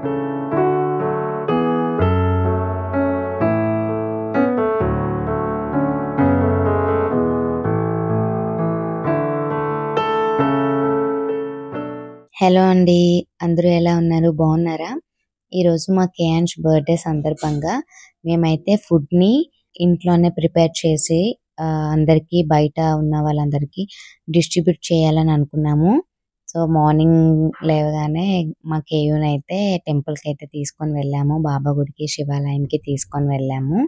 Hello అండి. అందరూ ఎలా ఉన్నారు? బాగున్నారా? ఈరోజు మా కేయాన్స్ బర్త్డే సందర్భంగా మేమైతే ఫుడ్‌ని ఇంట్లోనే ప్రిపేర్ చేసి అందరికీ బయట ఉన్న వాళ్ళందరికీ డిస్ట్రిబ్యూట్ చేయాలని అనుకున్నాము. సో, మార్నింగ్ లేవగానే మా కేయూనైతే టెంపుల్‌కైతే తీసుకొని వెళ్ళాము. బాబా గుడికి, శివాలయంకి తీసుకొని వెళ్ళాము.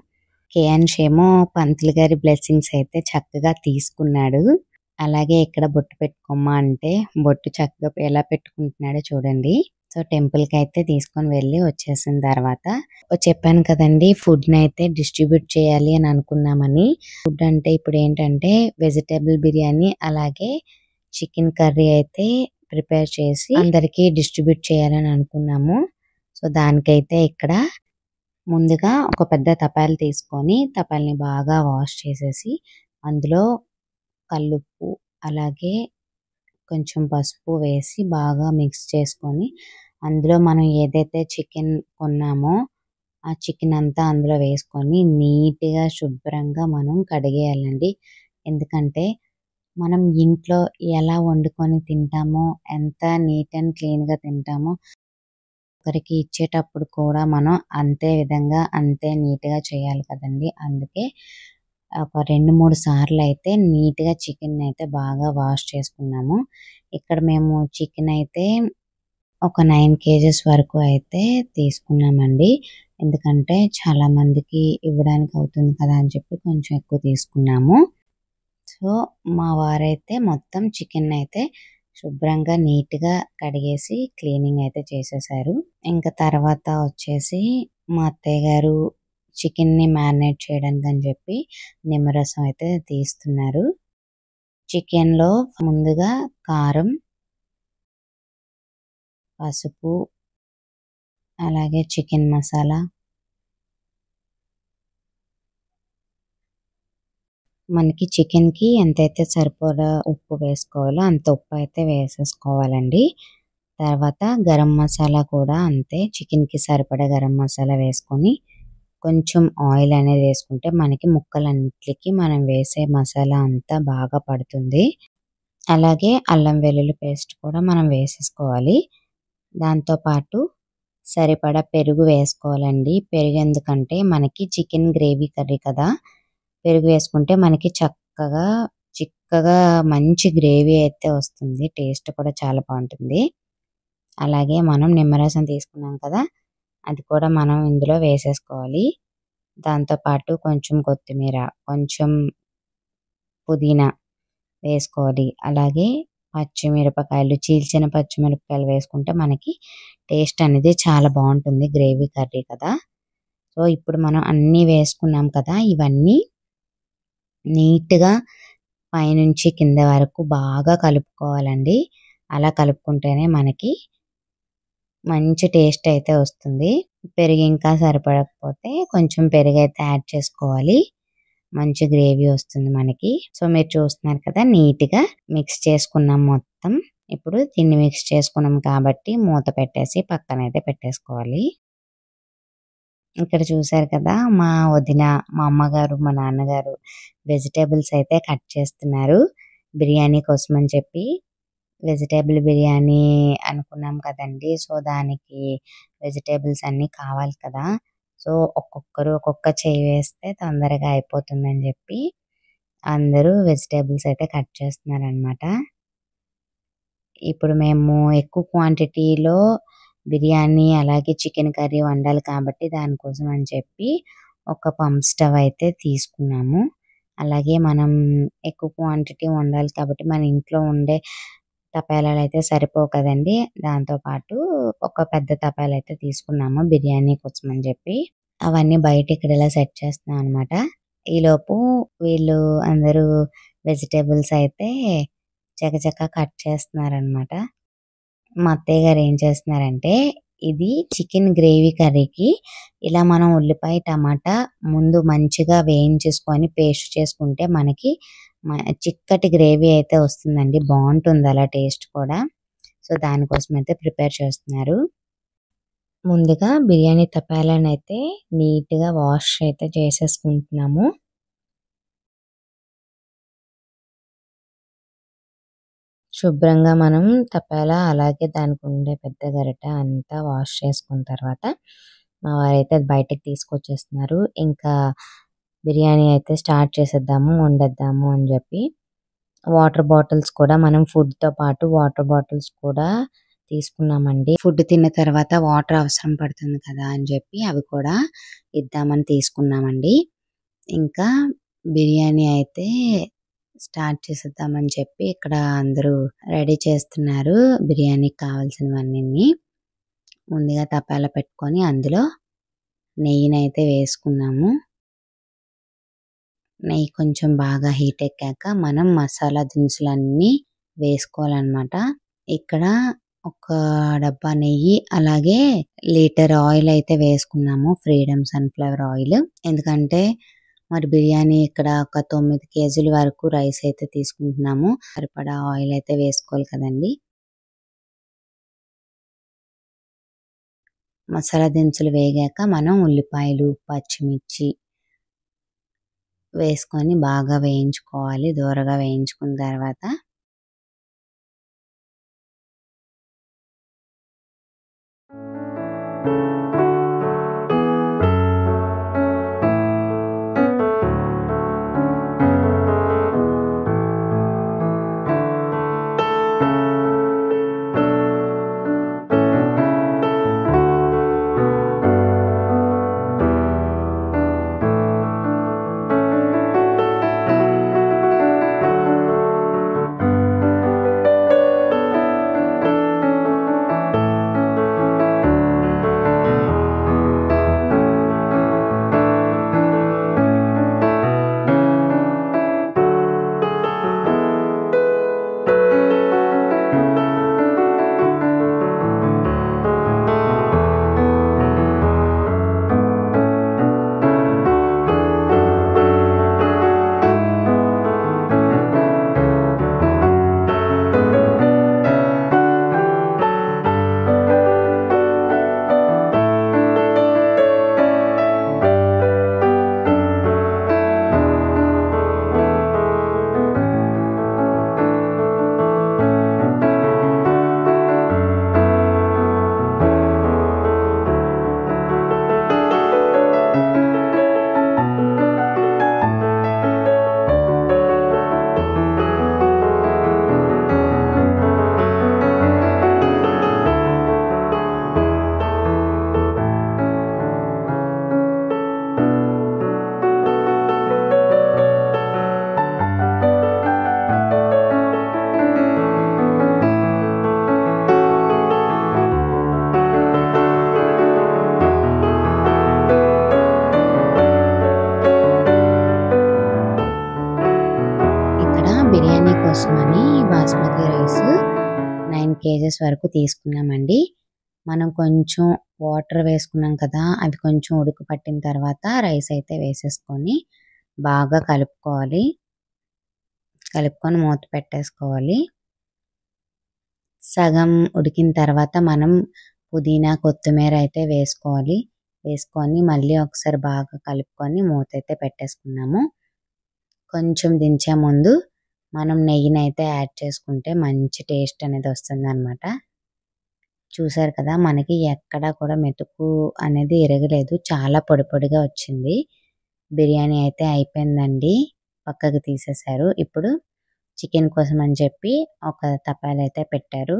కేయాన్స్ ఏమో పంతులు గారి బ్లెస్సింగ్స్ అయితే చక్కగా తీసుకున్నాడు. అలాగే ఇక్కడ బొట్టు పెట్టుకోమ్మా అంటే బొట్టు చక్కగా ఎలా పెట్టుకుంటున్నాడో చూడండి. సో, టెంపుల్‌కి అయితే తీసుకొని వెళ్ళి వచ్చేసిన తర్వాత చెప్పాను కదండీ ఫుడ్‌ని అయితే డిస్ట్రిబ్యూట్ చేయాలి అని అనుకున్నామని. ఫుడ్ అంటే ఇప్పుడు ఏంటంటే వెజిటబుల్ బిర్యానీ అలాగే చికెన్ కర్రీ అయితే ప్రిపేర్ చేసి అందరికీ డిస్ట్రిబ్యూట్ చేయాలని అనుకున్నాము. సో, దానికైతే ఇక్కడ ముందుగా ఒక పెద్ద తపాలు తీసుకొని తపాల్ని బాగా వాష్ చేసేసి అందులో కల్లుప్పు అలాగే కొంచెం పసుపు వేసి బాగా మిక్స్ చేసుకొని అందులో మనం ఏదైతే చికెన్ కొన్నామో ఆ చికెన్ అంతా అందులో వేసుకొని నీట్‌గా శుభ్రంగా మనం కడిగేయాలండి. ఎందుకంటే మనం ఇంట్లో ఎలా వండుకొని తింటామో ఎంత నీట్ అండ్ క్లీన్‌గా తింటామో ఒకరికి ఇచ్చేటప్పుడు కూడా మనం అంతే విధంగా అంతే నీట్‌గా చేయాలి కదండీ. అందుకే ఒక 2, 3 సార్లు అయితే నీట్‌గా చికెన్ అయితే బాగా వాష్ చేసుకున్నాము. ఇక్కడ మేము చికెన్ అయితే ఒక 9 కేజెస్ వరకు అయితే తీసుకున్నామండి. ఎందుకంటే చాలా మందికి ఇవ్వడానికి అవుతుంది కదా అని చెప్పి కొంచెం ఎక్కువ తీసుకున్నాము. సో, మా వారైతే మొత్తం చికెన్ అయితే శుభ్రంగా నీట్‌గా కడిగేసి క్లీనింగ్ అయితే చేసేసారు. ఇంకా తర్వాత వచ్చేసి మా అత్తయ్య గారు చికెన్‌ని మ్యారినేట్ చేయడానికి అని చెప్పి నిమ్మరసం అయితే తీస్తున్నారు. చికెన్‌లో ముందుగా కారం, పసుపు, అలాగే చికెన్ మసాలా, మనకి చికెన్‌కి ఎంతైతే సరిపడా ఉప్పు వేసుకోవాలో అంత ఉప్పు అయితే వేసేసుకోవాలండి. తర్వాత గరం మసాలా కూడా అంతే చికెన్‌కి సరిపడా గరం మసాలా వేసుకొని కొంచెం ఆయిల్ అనేది వేసుకుంటే మనకి ముక్కలన్నిటికి మనం వేసే మసాలా అంతా బాగా పడుతుంది. అలాగే అల్లం వెల్లుల్లి పేస్ట్ కూడా మనం వేసేసుకోవాలి. దాంతో పాటు సరిపడా పెరుగు వేసుకోవాలండి. పెరుగు ఎందుకంటే మనకి చికెన్ గ్రేవీ కర్రీ కదా! పెరుగు వేసుకుంటే మనకి చక్కగా చిక్కగా మంచి గ్రేవీ అయితే వస్తుంది. టేస్ట్ కూడా చాలా బాగుంటుంది. అలాగే మనం నిమ్మరసం తీసుకున్నాం కదా! అది కూడా మనం ఇందులో వేసేసుకోవాలి. దాంతో పాటు కొంచెం కొత్తిమీర, కొంచెం పుదీనా వేసుకోవాలి. అలాగే పచ్చిమిరపకాయలు చీల్చిన పచ్చిమిరపకాయలు వేసుకుంటే మనకి టేస్ట్ అనేది చాలా బాగుంటుంది. గ్రేవీ కర్రీ కదా! సో, ఇప్పుడు మనం అన్నీ వేసుకున్నాం కదా! ఇవన్నీ నీట్‌గా పైనుంచి కింద వరకు బాగా కలుపుకోవాలండి. అలా కలుపుకుంటేనే మనకి మంచి టేస్ట్ అయితే వస్తుంది. పెరుగు ఇంకా సరిపడకపోతే కొంచెం పెరుగైతే యాడ్ చేసుకోవాలి. మంచి గ్రేవీ వస్తుంది మనకి. సో, మీరు చూస్తున్నారు కదా నీట్‌గా మిక్స్ చేసుకున్నాం మొత్తం. ఇప్పుడు దీన్ని మిక్స్ చేసుకున్నాం కాబట్టి మూత పెట్టేసి పక్కనైతే పెట్టేసుకోవాలి. ఇక్కడ చూసారు కదా మా వదిన, మా అమ్మగారు, మా నాన్నగారు వెజిటబుల్స్ అయితే కట్ చేస్తున్నారు. బిర్యానీ కోసం అని చెప్పి. వెజిటబుల్ బిర్యానీ అనుకున్నాం కదండీ. సో, దానికి వెజిటబుల్స్ అన్నీ కావాలి కదా! సో, ఒక్కొక్కరు ఒక్కొక్క చెయ్యి వేస్తే తొందరగా అయిపోతుందని చెప్పి అందరూ వెజిటబుల్స్ అయితే కట్ చేస్తున్నారనమాట. ఇప్పుడు మేము ఎక్కువ క్వాంటిటీలో బిర్యానీ అలాగే చికెన్ కర్రీ వండాలి కాబట్టి దానికోసం అని చెప్పి ఒక పంప్ స్టవ్ అయితే తీసుకున్నాము. అలాగే మనం ఎక్కువ క్వాంటిటీ వండాలి కాబట్టి మన ఇంట్లో ఉండే తపాలాలు అయితే సరిపోవు కదండీ. దాంతో పాటు ఒక పెద్ద తపాలా అయితే తీసుకున్నాము బిర్యానీ కోసం అని చెప్పి. అవన్నీ బయట ఇక్కడ ఇలా సెట్ చేస్తున్నాం అనమాట. ఈలోపు వీళ్ళు అందరూ వెజిటబుల్స్ అయితే చకచకా కట్ చేస్తున్నారనమాట. మా అత్తయ్య గారు ఏం చేస్తున్నారంటే ఇది చికెన్ గ్రేవీ కర్రీకి ఇలా మనం ఉల్లిపాయ, టమాటా ముందు మంచిగా వేయించేసుకొని పేస్ట్ చేసుకుంటే మనకి చిక్కటి గ్రేవీ అయితే వస్తుందండి. బాగుంటుంది అలా టేస్ట్ కూడా. సో, దానికోసం అయితే ప్రిపేర్ చేస్తున్నారు. ముందుగా బిర్యానీ తపాలానైతే నీట్‌గా వాష్ అయితే చేసేసుకుంటున్నాము. శుభ్రంగా మనం తపాలా అలాగే దానికుండే పెద్ద గరిటె అంతా వాష్ చేసుకున్న తర్వాత మా వారైతే అది బయటకి తీసుకొచ్చేస్తున్నారు. ఇంకా బిర్యానీ అయితే స్టార్ట్ చేసేద్దాము, వండేద్దాము అని చెప్పి. వాటర్ బాటిల్స్ కూడా మనం ఫుడ్‌తో పాటు వాటర్ బాటిల్స్ కూడా తీసుకున్నామండి. ఫుడ్ తిన్న తర్వాత వాటర్ అవసరం పడుతుంది కదా అని చెప్పి అవి కూడా ఇద్దామని తీసుకున్నామండి. ఇంకా బిర్యానీ అయితే స్టార్ట్ చేసేద్దామని చెప్పి ఇక్కడ అందరూ రెడీ చేస్తున్నారు బిర్యానీకి కావాల్సినవన్నీ. ముందుగా తపాలా పెట్టుకొని అందులో నెయ్యినైతే వేసుకున్నాము. నెయ్యి కొంచెం బాగా హీట్ ఎక్కాక మనం మసాలా దినుసులన్నీ వేసుకోవాలన్నమాట. ఇక్కడ ఒక డబ్బా నెయ్యి అలాగే లీటర్ ఆయిల్ అయితే వేసుకున్నాము. Freedom sunflower oil. ఎందుకంటే మరి బిర్యానీ ఇక్కడ ఒక 9 కేజీల వరకు రైస్ అయితే తీసుకుంటున్నాము. సరిపడా ఆయిల్ అయితే వేసుకోవాలి కదండీ. మసాలా దినుసులు వేగాక మనం ఉల్లిపాయలు, పచ్చిమిర్చి వేసుకొని బాగా వేయించుకోవాలి. దోరగా వేయించుకున్న తర్వాత బిర్యానీ కోసమని బాస్మతి రైస్ 9 కేజెస్ వరకు తీసుకున్నామండి. మనం కొంచెం వాటర్ వేసుకున్నాం కదా, అవి కొంచెం ఉడుకు పట్టిన తర్వాత రైస్ అయితే వేసేసుకొని బాగా కలుపుకోవాలి. కలుపుకొని మూత పెట్టేసుకోవాలి. సగం ఉడికిన తర్వాత మనం పుదీనా, కొత్తిమీర అయితే వేసుకోవాలి. వేసుకొని మళ్ళీ ఒకసారి బాగా కలుపుకొని మూత అయితే పెట్టేసుకున్నాము. కొంచెం దించే ముందు మనం నెయ్యినైతే యాడ్ చేసుకుంటే మంచి టేస్ట్ అనేది వస్తుందన్నమాట. చూసారు కదా, మనకి ఎక్కడా కూడా మెతుకు అనేది ఇరగలేదు. చాలా పొడి పొడిగా వచ్చింది. బిర్యానీ అయితే అయిపోయిందండి. పక్కకు తీసేశారు. ఇప్పుడు చికెన్ కోసం అని చెప్పి ఒక తపాలా అయితే పెట్టారు.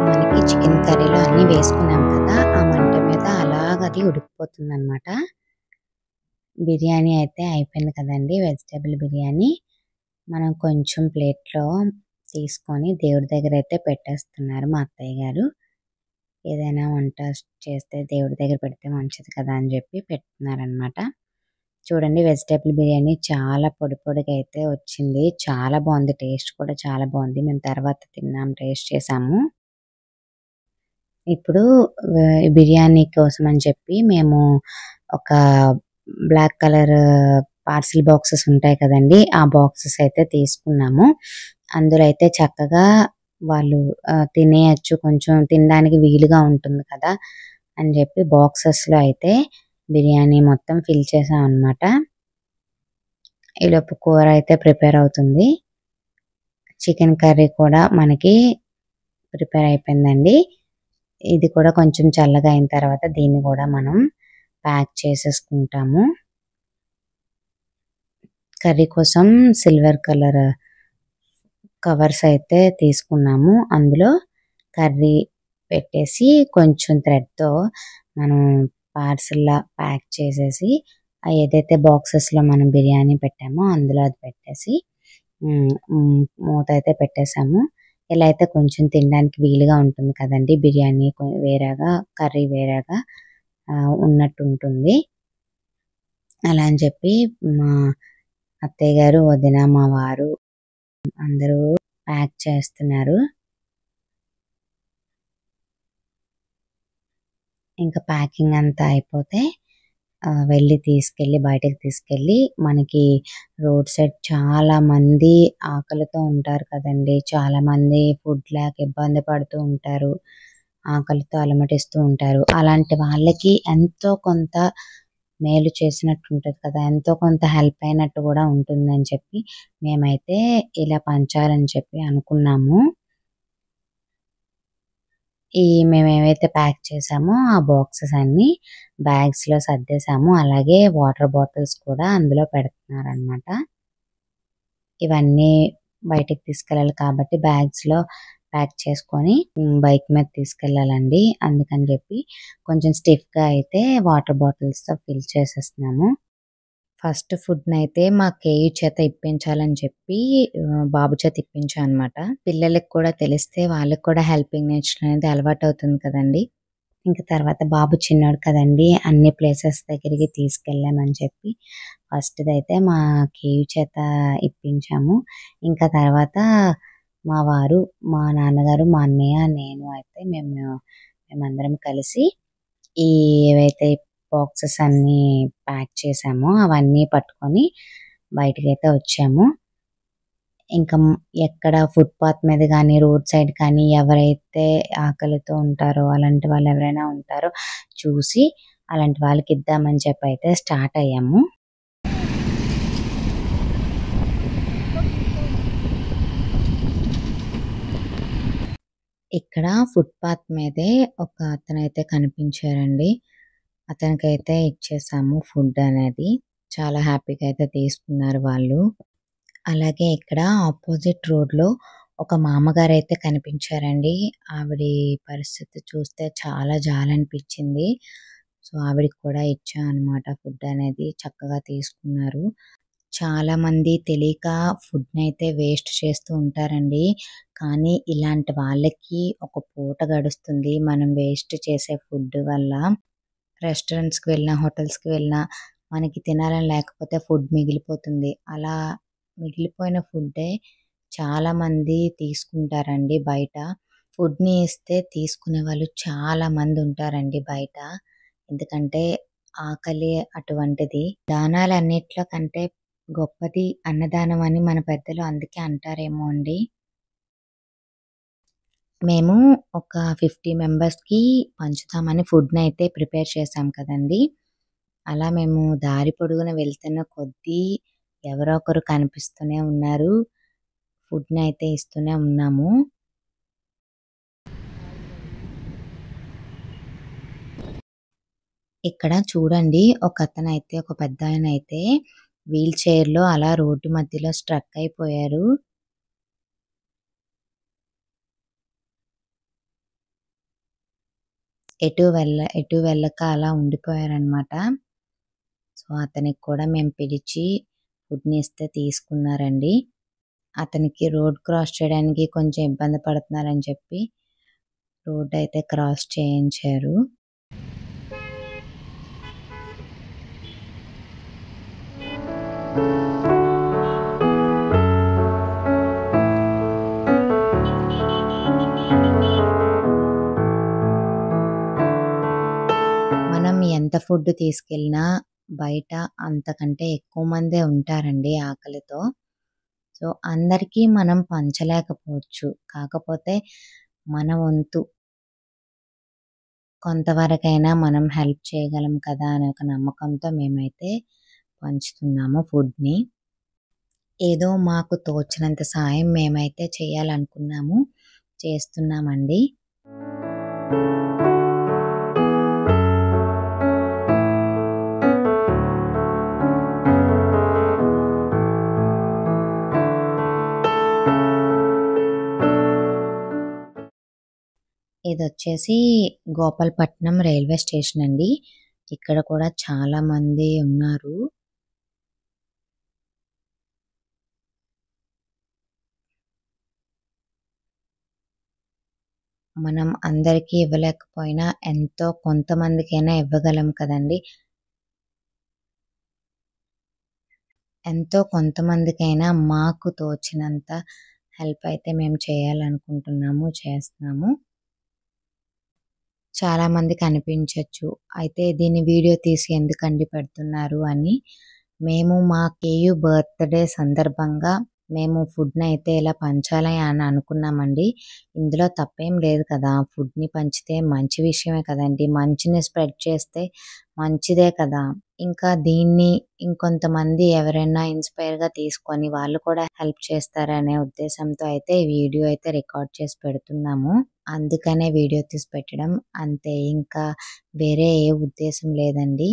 మనకి చికెన్ కర్రీలో అన్నీ వేసుకున్నాం కదా, ఆ మంట మీద అలాగది ఉడికిపోతుందన్నమాట. బిర్యానీ అయితే అయిపోయింది కదండి, వెజిటేబుల్ బిర్యానీ. మనం కొంచెం ప్లేట్‌లో తీసుకొని దేవుడి దగ్గర అయితే పెట్టేస్తున్నారు మా అత్తయ్య గారు. ఏదైనా వంట చేస్తే దేవుడి దగ్గర పెడితే మంచిది కదా అని చెప్పి పెడుతున్నారనమాట. చూడండి వెజిటేబుల్ బిర్యానీ చాలా పొడి పొడిగా అయితే వచ్చింది. చాలా బాగుంది. టేస్ట్ కూడా చాలా బాగుంది. మేము తర్వాత తిన్నాం, టేస్ట్ చేసాము. ఇప్పుడు బిర్యానీ కోసం అని చెప్పి మేము ఒక బ్లాక్ కలర్ పార్సిల్ బాక్సెస్ ఉంటాయి కదండి, ఆ బాక్సెస్ అయితే తీసుకున్నాము. అందులో అయితే చక్కగా వాళ్ళు తినేయచ్చు, కొంచెం తినడానికి వీలుగా ఉంటుంది కదా అని చెప్పి బాక్సెస్ లో అయితే బిర్యానీ మొత్తం ఫిల్ చేసాం అనమాట. ఈలోపు కూర అయితే ప్రిపేర్ అవుతుంది. చికెన్ కర్రీ కూడా మనకి ప్రిపేర్ అయిపోయిందండి. ఇది కూడా కొంచెం చల్లగా అయిన తర్వాత దీన్ని కూడా మనం ప్యాక్ చేసేసుకుంటాము. కర్రీ కోసం సిల్వర్ కలర్ కవర్స్ అయితే తీసుకున్నాము. అందులో కర్రీ పెట్టేసి కొంచెం థ్రెడ్తో మనం పార్సల్లా ప్యాక్ చేసేసి ఏదైతే బాక్సెస్లో మనం బిర్యానీ పెట్టామో అందులో అది పెట్టేసి మూత అయితే పెట్టేసాము. ఇలా అయితే కొంచెం తినడానికి వీలుగా ఉంటుంది కదండి. బిర్యానీ వేరేగా, కర్రీ వేరేగా ఉన్నట్టు ఉంటుంది. అలా అని చెప్పి మా అత్తయ్య గారు, వదిన, మా వారు అందరూ ప్యాక్ చేస్తున్నారు. ఇంకా ప్యాకింగ్ అంతా అయిపోతే వెళ్ళి బయటకు తీసుకెళ్ళి మనకి రోడ్ సైడ్ చాలా మంది ఆకలితో ఉంటారు కదండి. చాలా మంది ఫుడ్ లేక ఇబ్బంది పడుతూ ఉంటారు, ఆకలితో అలమటిస్తూ ఉంటారు. అలాంటి వాళ్ళకి ఎంతో కొంత మేలు చేసినట్టు ఉంటుంది కదా, ఎంతో కొంత హెల్ప్ అయినట్టు కూడా ఉంటుందని చెప్పి మేమైతే ఇలా పంచాలని చెప్పి అనుకున్నాము. మేము ఏవైతే ప్యాక్ చేసామో ఆ బాక్సెస్ అన్ని బ్యాగ్స్ లో సర్దేశాము. అలాగే వాటర్ బాటిల్స్ కూడా అందులో పెడుతున్నారనమాట. ఇవన్నీ బయటికి తీసుకెళ్ళాలి కాబట్టి బ్యాగ్స్ లో ప్యాక్ చేసుకొని బైక్ మీద తీసుకెళ్ళాలండి. అందుకని చెప్పి కొంచెం స్టిఫ్ గా అయితే వాటర్ బాటిల్స్ తో ఫిల్ చేసేస్తున్నాము. ఫస్ట్ ఫుడ్ నైతే మా కేయు చేత ఇప్పించాలని చెప్పి బాబు చేత ఇప్పించాను అనమాట. పిల్లలకి కూడా తెలిస్తే వాళ్ళకి కూడా హెల్పింగ్ నేచర్ అనేది అలవాటు అవుతుంది కదండి. ఇంకా తర్వాత బాబు చిన్నోడు కదండి, అన్ని ప్లేసెస్ దగ్గరికి తీసుకెళ్ళామని చెప్పి ఫస్ట్ అయితే మా కేయు చేత ఇప్పించాము. ఇంకా తర్వాత మా వారు, మా నాన్నగారు, మా అన్నయ్య, నేను అయితే మేమందరం కలిసి ఏవైతే బాక్సెస్ అన్ని ప్యాక్ చేసామో అవన్నీ పట్టుకొని బయటకైతే వచ్చాము. ఇంకా ఎక్కడ ఫుట్పాత్ మీద కానీ, రోడ్ సైడ్ కానీ ఎవరైతే ఆకలితో ఉంటారో, అలాంటి వాళ్ళు ఎవరైనా ఉంటారో చూసి అలాంటి వాళ్ళకి ఇద్దామని చెప్పి అయితే స్టార్ట్ అయ్యాము. ఇక్కడ ఫుట్పాత్ మీదే ఒక అతనైతే కనిపించారండి. అతనికైతే ఇచ్చేసాము ఫుడ్ అనేది. చాలా హ్యాపీగా అయితే తీసుకున్నారు వాళ్ళు. అలాగే ఇక్కడ ఆపోజిట్ రోడ్ లో ఒక మామగారు అయితే కనిపించారండి. ఆవిడ పరిస్థితి చూస్తే చాలా జాలనిపించింది. సో ఆవిడకి కూడా ఇచ్చాం అనమాట ఫుడ్ అనేది. చక్కగా తీసుకున్నారు. చాలా మంది తెలియక ఫుడ్ అయితే వేస్ట్ చేస్తూ ఉంటారండి. కానీ ఇలాంటి వాళ్ళకి ఒక పూట గడుస్తుంది మనం వేస్ట్ చేసే ఫుడ్ వల్ల. రెస్టారెంట్స్కి వెళ్ళినా, హోటల్స్కి వెళ్ళినా మనకి తినాలని లేకపోతే ఫుడ్ మిగిలిపోతుంది. అలా మిగిలిపోయిన ఫుడ్డే చాలా మంది తీసుకుంటారండి బయట. ఫుడ్ని ఇస్తే తీసుకునే వాళ్ళు చాలా మంది ఉంటారండి బయట. ఎందుకంటే ఆకలి అటువంటిది. దానాలన్నిట్లో కంటే గొప్పది అన్నదానం అని మన పెద్దలు అందుకే అంటారేమో అండి. మేము ఒక 50 మెంబర్స్కి పంచుతామని ఫుడ్ని అయితే ప్రిపేర్ చేసాం కదండి. అలా మేము దారి పొడుగున వెళ్తున్న కొద్దీ ఎవరో ఒకరు కనిపిస్తూనే ఉన్నారు. ఫుడ్ని అయితే ఇస్తూనే ఉన్నాము. ఇక్కడ చూడండి, ఒక పెద్ద ఆయన అయితే వీల్ చైర్ లో అలా రోడ్డు మధ్యలో స్ట్రక్ అయిపోయారు. ఎటు వెళ్ళక అలా ఉండిపోయారనమాట. సో అతనికి కూడా మేము పిలిచి ఫుడ్ని ఇస్తే తీసుకున్నారండి. అతనికి రోడ్ క్రాస్ చేయడానికి కొంచెం ఇబ్బంది పడుతున్నారని చెప్పి రోడ్ అయితే క్రాస్ చేయించారు. మనం ఎంత ఫుడ్ తీసుకెళ్ళినా బయట అంతకంటే ఎక్కువ మందే ఉంటారండి ఆకలితో. సో అందరికీ మనం పంచలేకపోవచ్చు. కాకపోతే మన వంతు కొంతవరకైనా మనం హెల్ప్ చేయగలం కదా అనే ఒక నమ్మకంతో మేమైతే పంచుతున్నాము ఫుడ్ని. ఏదో మాకు తోచినంత సాయం మేమైతే చేయాలనుకున్నాము, చేస్తున్నామండి. ఇదొచ్చేసి గోపాలపట్నం రైల్వే స్టేషన్ అండి. ఇక్కడ కూడా చాలా మంది ఉన్నారు. మనం అందరికీ ఇవ్వలేకపోయినా ఎంతో కొంతమందికైనా ఇవ్వగలం కదండి. ఎంతో కొంతమందికైనా మాకు తోచినంత హెల్ప్ అయితే మేము చేయాలనుకుంటున్నాము, చేస్తున్నాము. చాలా మందికి అనిపించవచ్చు, అయితే దీన్ని వీడియో తీసి ఎందుకండి పెడుతున్నారు అని. మేము మా కేయు బర్త్డే సందర్భంగా మేము ఫుడ్ని అయితే ఇలా పంచాలి అని అనుకున్నామండి. ఇందులో తప్పేం లేదు కదా, ఫుడ్ని పంచితే మంచి విషయమే కదండి, మంచిని స్ప్రెడ్ చేస్తే మంచిదే కదా. ఇంకా దీన్ని ఇంకొంతమంది ఎవరైనా ఇన్స్పైర్గా తీసుకొని వాళ్ళు కూడా హెల్ప్ చేస్తారనే ఉద్దేశంతో అయితే ఈ వీడియో అయితే రికార్డ్ చేసి పెడుతున్నాము. అందుకనే వీడియో తీసి పెట్టడం అంతే, ఇంకా వేరే ఏ ఉద్దేశం లేదండి.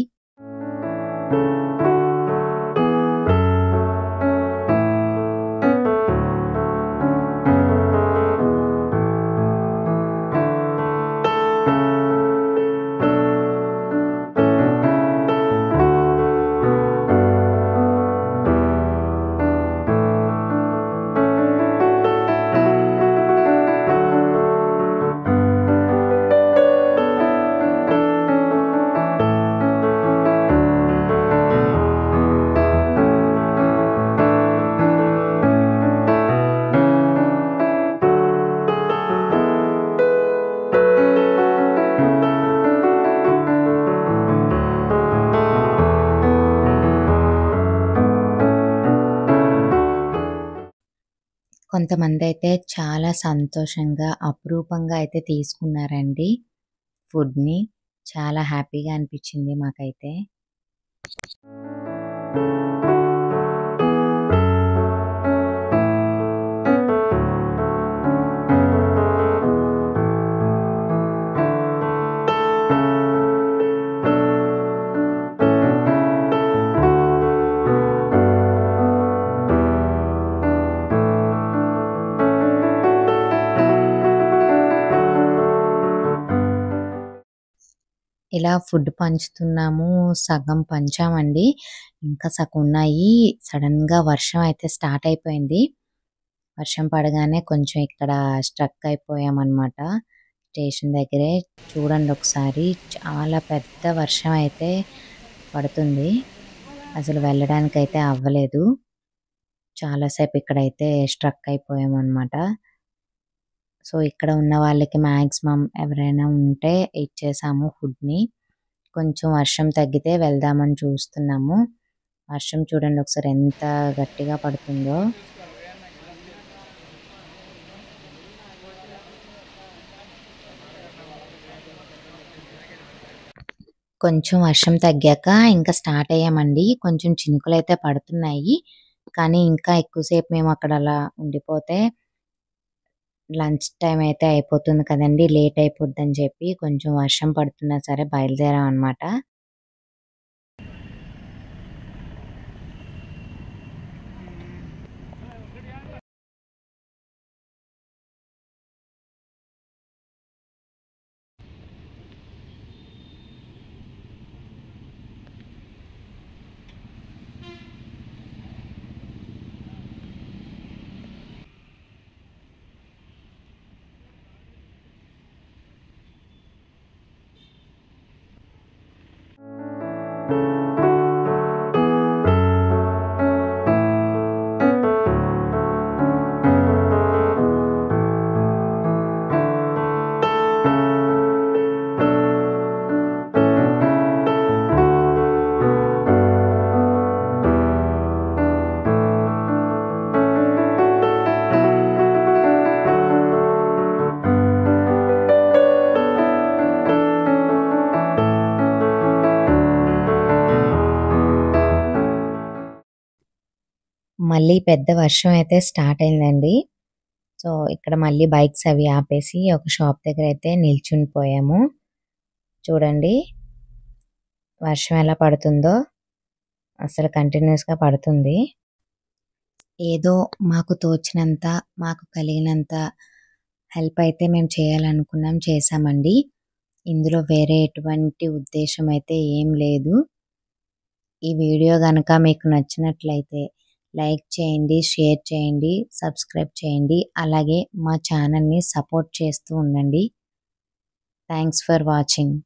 కొంతమంది అయితే చాలా సంతోషంగా అపురూపంగా అయితే తీసుకున్నారండి ఫుడ్ని. చాలా హ్యాపీగా అనిపించింది మాకైతే. ఇలా ఫుడ్ పంచుతున్నాము, సగం పంచామండి, ఇంకా సగం ఉన్నాయి. సడన్గా వర్షం అయితే స్టార్ట్ అయిపోయింది. వర్షం పడగానే కొంచెం ఇక్కడ స్ట్రక్ అయిపోయామన్నమాట స్టేషన్ దగ్గరే. చూడండి ఒకసారి, చాలా పెద్ద వర్షం అయితే పడుతుంది. అసలు వెళ్ళడానికైతే అవ్వలేదు. చాలాసేపు ఇక్కడైతే స్ట్రక్ అయిపోయామన్నమాట. సో ఇక్కడ ఉన్న వాళ్ళకి మ్యాక్సిమం ఎవరైనా ఉంటే ఇచ్చేసాము ఫుడ్ని. కొంచెం వర్షం తగ్గితే వెళ్దామని చూస్తున్నాము. వర్షం చూడండి ఒకసారి ఎంత గట్టిగా పడుతుందో. కొంచెం వర్షం తగ్గాక ఇంకా స్టార్ట్ అయ్యామండి. కొంచెం చినుకులు అయితే పడుతున్నాయి, కానీ ఇంకా ఎక్కువసేపు మేము అక్కడ అలా ఉండిపోతే లంచ్ టైం అయితే అయిపోతుంది కదండి, లేట్ అయిపోద్ది అని చెప్పి కొంచెం వర్షం పడుతున్నా సరే బయలుదేరాం అనమాట. మళ్ళీ పెద్ద వర్షం అయితే స్టార్ట్ అయిందండి. సో ఇక్కడ మళ్ళీ బైక్స్ అవి ఆపేసి ఒక షాప్ దగ్గర అయితే నిల్చుని పోయాము. చూడండి వర్షం ఎలా పడుతుందో, అసలు కంటిన్యూస్ గా పడుతుంది. ఏదో మాకు తోచినంత, మాకు కలిగినంత హెల్ప్ అయితే మేము చేయాలనుకున్నాం, చేసామండి. ఇందులో వేరే ఎటువంటి ఉద్దేశం అయితే ఏం లేదు. ఈ వీడియో గనుక మీకు నచ్చినట్లయితే లైక్ చేయండి, షేర్ చేయండి, సబ్స్క్రైబ్ చేయండి. అలాగే మా ఛానల్ని సపోర్ట్ చేస్తూ ఉండండి. Thanks for watching.